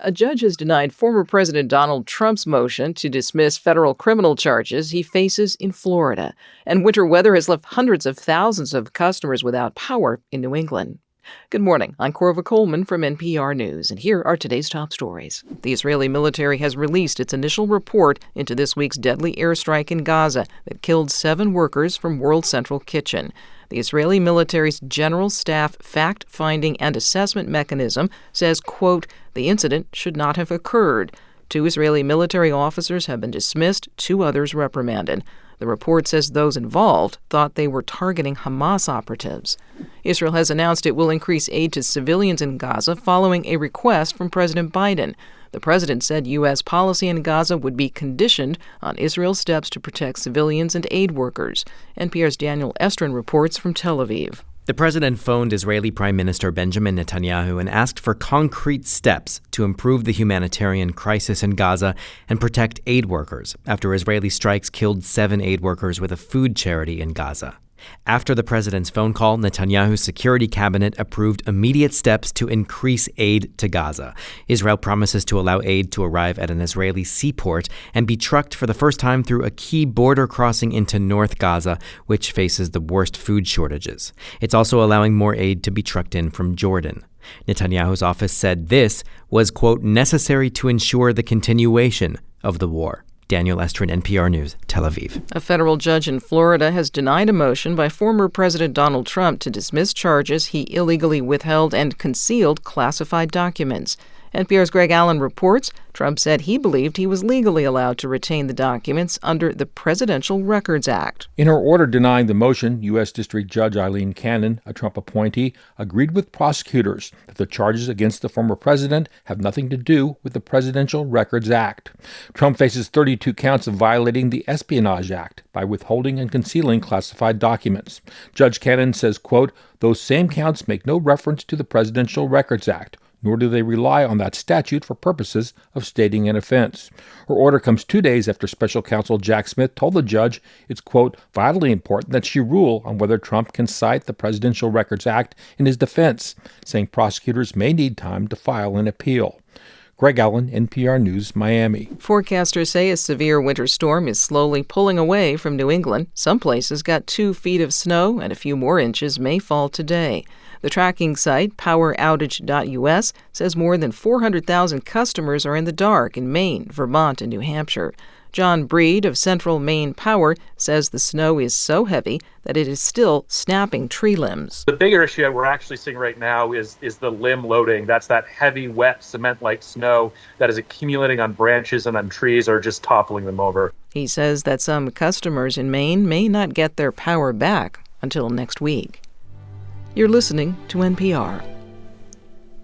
A judge has denied former President Donald Trump's motion to dismiss federal criminal charges he faces in Florida. And winter weather has left hundreds of thousands of customers without power in New England. Good morning. I'm Corva Coleman from NPR News, and here are today's top stories. The Israeli military has released its initial report into this week's deadly airstrike in Gaza that killed 7 workers from World Central Kitchen. The Israeli military's General Staff Fact-Finding and Assessment Mechanism says, quote, the incident should not have occurred. 2 Israeli military officers have been dismissed, 2 others reprimanded. The report says those involved thought they were targeting Hamas operatives. Israel has announced it will increase aid to civilians in Gaza following a request from President Biden. The president said U.S. policy in Gaza would be conditioned on Israel's steps to protect civilians and aid workers. NPR's Daniel Estrin reports from Tel Aviv. The president phoned Israeli Prime Minister Benjamin Netanyahu and asked for concrete steps to improve the humanitarian crisis in Gaza and protect aid workers after Israeli strikes killed 7 aid workers with a food charity in Gaza. After the president's phone call, Netanyahu's security cabinet approved immediate steps to increase aid to Gaza. Israel promises to allow aid to arrive at an Israeli seaport and be trucked for the first time through a key border crossing into North Gaza, which faces the worst food shortages. It's also allowing more aid to be trucked in from Jordan. Netanyahu's office said this was, quote, necessary to ensure the continuation of the war. Daniel Estrin, NPR News, Tel Aviv. A federal judge in Florida has denied a motion by former President Donald Trump to dismiss charges he illegally withheld and concealed classified documents. NPR's Greg Allen reports Trump said he believed he was legally allowed to retain the documents under the Presidential Records Act. In her order denying the motion, U.S. District Judge Eileen Cannon, a Trump appointee, agreed with prosecutors that the charges against the former president have nothing to do with the Presidential Records Act. Trump faces 32 counts of violating the Espionage Act by withholding and concealing classified documents. Judge Cannon says, quote, those same counts make no reference to the Presidential Records Act, nor do they rely on that statute for purposes of stating an offense. Her order comes 2 days after special counsel Jack Smith told the judge it's, quote, vitally important that she rule on whether Trump can cite the Presidential Records Act in his defense, saying prosecutors may need time to file an appeal. Greg Allen, NPR News, Miami. Forecasters say a severe winter storm is slowly pulling away from New England. Some places got 2 feet of snow, and a few more inches may fall today. The tracking site, poweroutage.us, says more than 400,000 customers are in the dark in Maine, Vermont, and New Hampshire. John Breed of Central Maine Power says the snow is so heavy that it is still snapping tree limbs. The bigger issue that we're actually seeing right now is the limb loading. That's that heavy, wet, cement-like snow that is accumulating on branches and on trees or just toppling them over. He says that some customers in Maine may not get their power back until next week. You're listening to NPR.